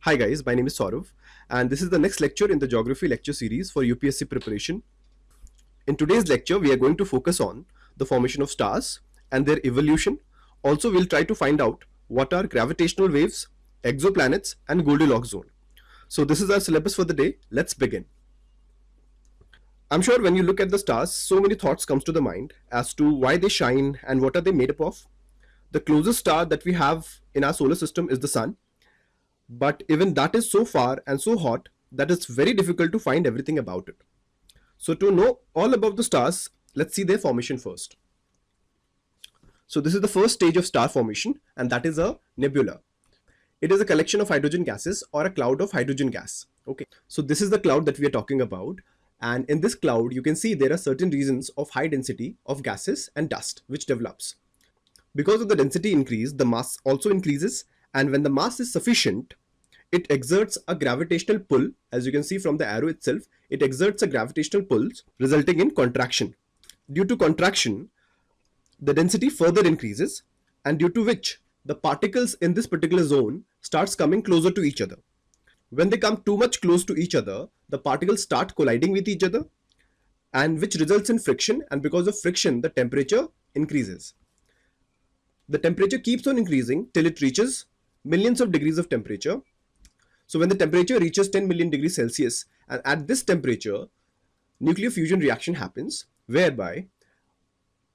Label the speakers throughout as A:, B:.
A: Hi guys, my name is Saurav and this is the next lecture in the geography lecture series for UPSC preparation. In today's lecture, we are going to focus on the formation of stars and their evolution. Also, we'll try to find out what are gravitational waves, exoplanets and Goldilocks zone. So this is our syllabus for the day. Let's begin. I'm sure when you look at the stars, so many thoughts comes to the mind as to why they shine and what are they made up of. The closest star that we have in our solar system is the sun. But even that is so far and so hot that it's very difficult to find everything about it. So to know all about the stars, let's see their formation first. So this is the first stage of star formation, and that is a nebula. It is a collection of hydrogen gases or a cloud of hydrogen gas. Okay, so this is the cloud that we are talking about, and in this cloud you can see there are certain regions of high density of gases and dust which develops. Because of the density increase, the mass also increases, and when the mass is sufficient, it exerts a gravitational pull. As you can see from the arrow itself, it exerts a gravitational pull resulting in contraction. Due to contraction, the density further increases, and due to which the particles in this particular zone starts coming closer to each other. When they come too much close to each other, the particles start colliding with each other, and which results in friction, and because of friction the temperature increases. The temperature keeps on increasing till it reaches millions of degrees of temperature. So when the temperature reaches 10 million degrees Celsius, and at this temperature, nuclear fusion reaction happens, whereby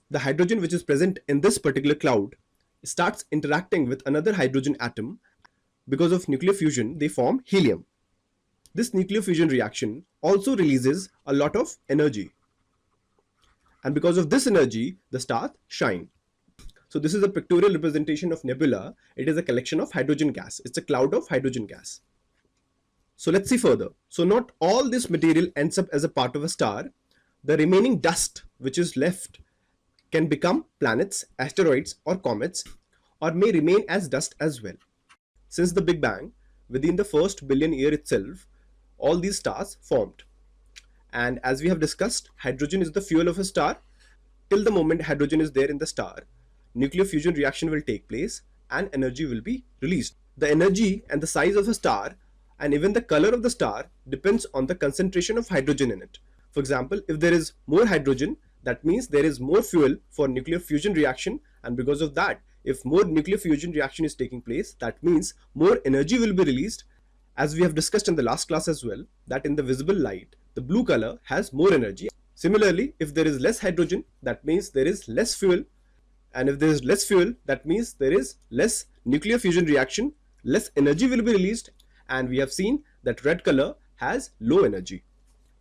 A: the hydrogen which is present in this particular cloud starts interacting with another hydrogen atom. Because of nuclear fusion, they form helium. This nuclear fusion reaction also releases a lot of energy. And because of this energy, the stars shine. So this is a pictorial representation of nebula. It is a collection of hydrogen gas. It's a cloud of hydrogen gas. So let's see further. So not all this material ends up as a part of a star. The remaining dust which is left can become planets, asteroids or comets, or may remain as dust as well. Since the Big Bang, within the first billion year itself, all these stars formed. And as we have discussed, hydrogen is the fuel of a star. Till the moment hydrogen is there in the star, nuclear fusion reaction will take place and energy will be released. The energy and the size of a star and even the color of the star depends on the concentration of hydrogen in it. For example, if there is more hydrogen, that means there is more fuel for nuclear fusion reaction, and because of that, if more nuclear fusion reaction is taking place, that means more energy will be released. As we have discussed in the last class as well, that in the visible light, the blue color has more energy. Similarly, if there is less hydrogen, that means there is less fuel, and if there is less fuel, that means there is less nuclear fusion reaction, less energy will be released, and we have seen that red color has low energy.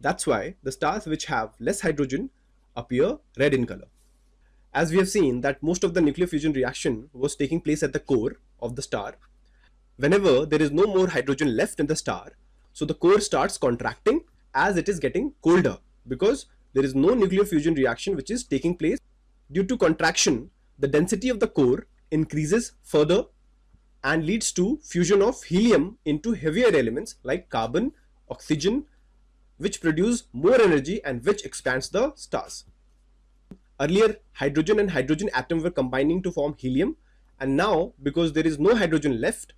A: That's why the stars which have less hydrogen appear red in color. As we have seen that most of the nuclear fusion reaction was taking place at the core of the star. Whenever there is no more hydrogen left in the star, so the core starts contracting as it is getting colder, because there is no nuclear fusion reaction which is taking place. Due to contraction, the density of the core increases further and leads to fusion of helium into heavier elements like carbon, oxygen, which produce more energy and which expands the stars. Earlier, hydrogen and hydrogen atom were combining to form helium, and now because there is no hydrogen left,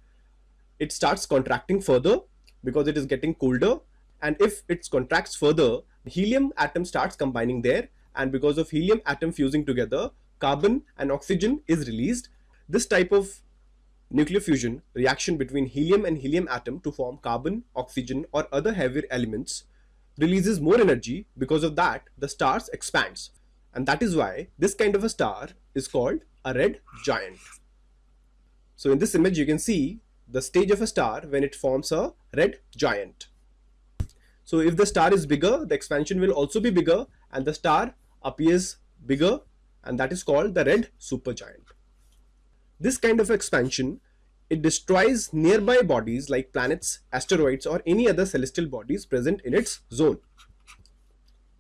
A: it starts contracting further because it is getting colder, and if it contracts further, the helium atom starts combining there, and because of helium atom fusing together, carbon and oxygen is released. This type of nuclear fusion reaction between helium and helium atom to form carbon, oxygen or other heavier elements releases more energy. Because of that, the stars expands, and that is why this kind of a star is called a red giant. So in this image you can see the stage of a star when it forms a red giant. So if the star is bigger, the expansion will also be bigger and the star appears bigger, and that is called the red supergiant. This kind of expansion, it destroys nearby bodies like planets, asteroids or any other celestial bodies present in its zone.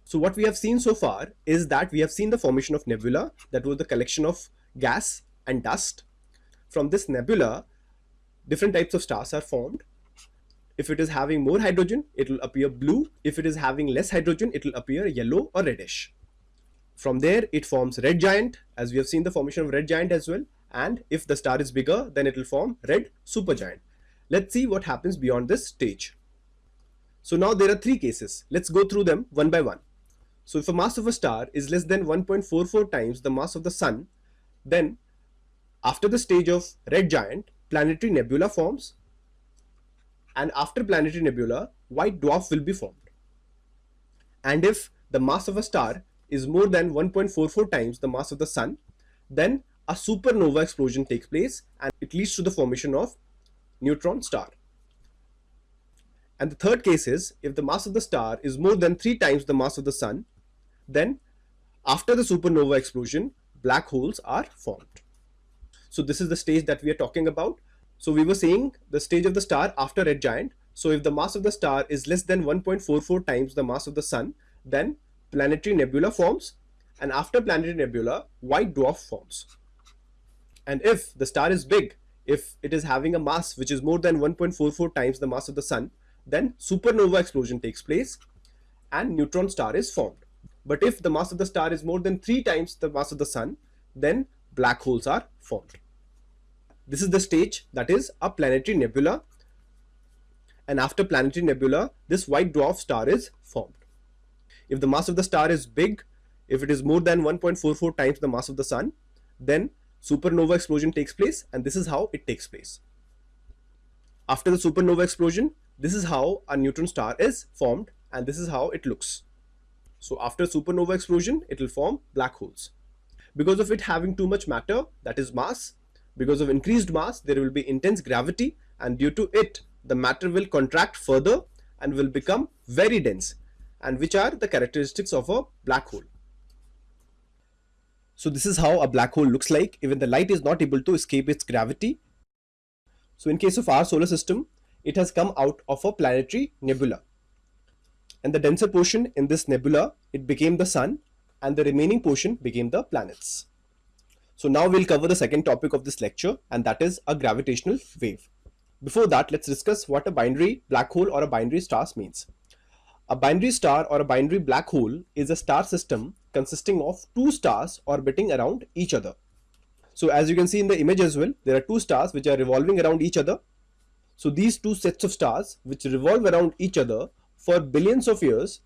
A: So what we have seen so far is that we have seen the formation of nebula, that was the collection of gas and dust. From this nebula, different types of stars are formed. If it is having more hydrogen, it will appear blue. If it is having less hydrogen, it will appear yellow or reddish. From there, it forms red giant, as we have seen the formation of red giant as well. And if the star is bigger, then it will form red supergiant. Let's see what happens beyond this stage. So now there are three cases. Let's go through them one by one. So if a mass of a star is less than 1.44 times the mass of the sun, then after the stage of red giant, planetary nebula forms, and after planetary nebula, white dwarf will be formed. And if the mass of a star is more than 1.44 times the mass of the sun, then a supernova explosion takes place and it leads to the formation of neutron star. And the third case is if the mass of the star is more than 3 times the mass of the sun, then after the supernova explosion, black holes are formed. So this is the stage that we are talking about. So we were saying the stage of the star after red giant. So if the mass of the star is less than 1.44 times the mass of the sun, then planetary nebula forms, and after planetary nebula, white dwarf forms. And if the star is big, if it is having a mass which is more than 1.44 times the mass of the sun, then supernova explosion takes place and neutron star is formed. But if the mass of the star is more than 3 times the mass of the sun, then black holes are formed. This is the stage that is a planetary nebula, and after planetary nebula, this white dwarf star is formed. If the mass of the star is big, if it is more than 1.44 times the mass of the sun, then supernova explosion takes place, and this is how it takes place. After the supernova explosion, this is how a neutron star is formed, and this is how it looks. So after supernova explosion, it will form black holes. Because of it having too much matter, that is mass, because of increased mass, there will be intense gravity, and due to it, the matter will contract further and will become very dense, and which are the characteristics of a black hole. So this is how a black hole looks like. Even the light is not able to escape its gravity. So in case of our solar system, it has come out of a planetary nebula. And the denser portion in this nebula, it became the sun, and the remaining portion became the planets. So now we'll cover the second topic of this lecture, and that is a gravitational wave. Before that, let's discuss what a binary black hole or a binary star means. A binary star or a binary black hole is a star system consisting of two stars orbiting around each other. So as you can see in the image as well, there are two stars which are revolving around each other. So these two sets of stars which revolve around each other for billions of years,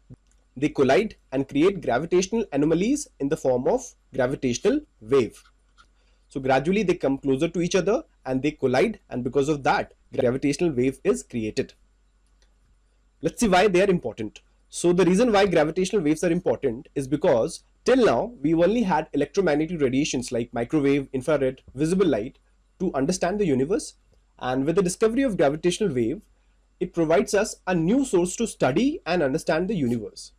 A: they collide and create gravitational anomalies in the form of gravitational wave. So gradually they come closer to each other and they collide, and because of that, gravitational wave is created. Let's see why they are important. So the reason why gravitational waves are important is because till now we only had electromagnetic radiations like microwave, infrared, visible light to understand the universe, and with the discovery of gravitational wave, it provides us a new source to study and understand the universe.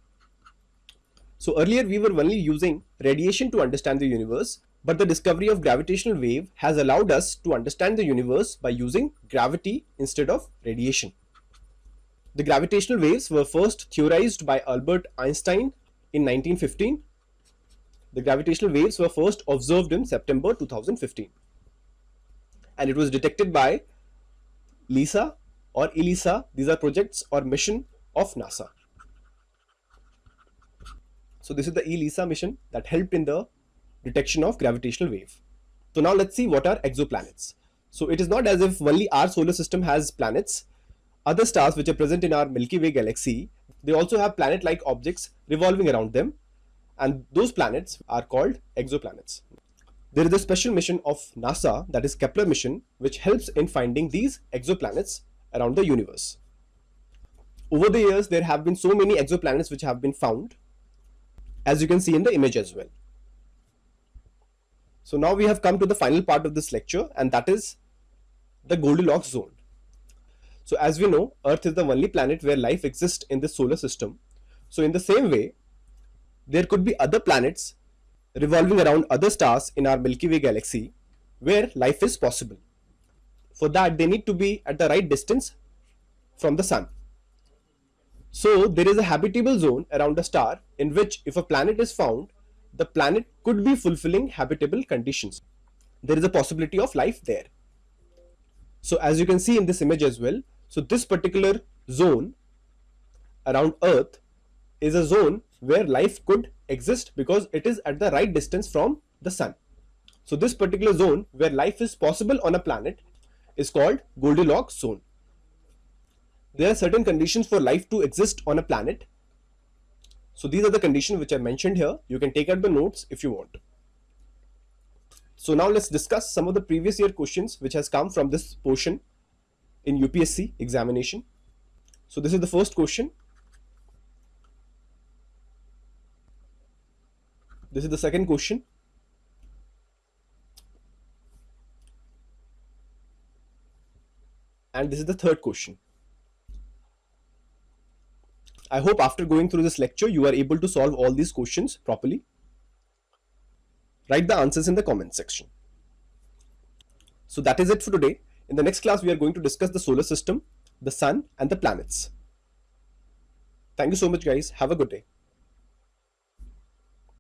A: So earlier we were only using radiation to understand the universe, but the discovery of gravitational wave has allowed us to understand the universe by using gravity instead of radiation. The gravitational waves were first theorized by Albert Einstein in 1915. The gravitational waves were first observed in September 2015. And it was detected by LISA or ELISA. These are projects or mission of NASA. So this is the ELISA mission that helped in the detection of gravitational wave. So now let's see what are exoplanets. So it is not as if only our solar system has planets. Other stars which are present in our Milky Way galaxy, they also have planet-like objects revolving around them, and those planets are called exoplanets. There is a special mission of NASA, that is Kepler mission, which helps in finding these exoplanets around the universe. Over the years, there have been so many exoplanets which have been found, as you can see in the image as well. So now we have come to the final part of this lecture, and that is the Goldilocks zone. So as we know, Earth is the only planet where life exists in this solar system. So in the same way, there could be other planets revolving around other stars in our Milky Way galaxy where life is possible. For that, they need to be at the right distance from the sun. So there is a habitable zone around a star in which if a planet is found, the planet could be fulfilling habitable conditions. There is a possibility of life there. So as you can see in this image as well, so this particular zone around Earth is a zone where life could exist because it is at the right distance from the sun. So this particular zone where life is possible on a planet is called Goldilocks zone. There are certain conditions for life to exist on a planet. So these are the conditions which I mentioned here. You can take out the notes if you want. So now let's discuss some of the previous year questions which has come from this portion in UPSC examination. So this is the first question. This is the second question. And this is the third question. I hope after going through this lecture, you are able to solve all these questions properly. Write the answers in the comment section. So that is it for today. In the next class, we are going to discuss the solar system, the sun, and the planets. Thank you so much, guys. Have a good day.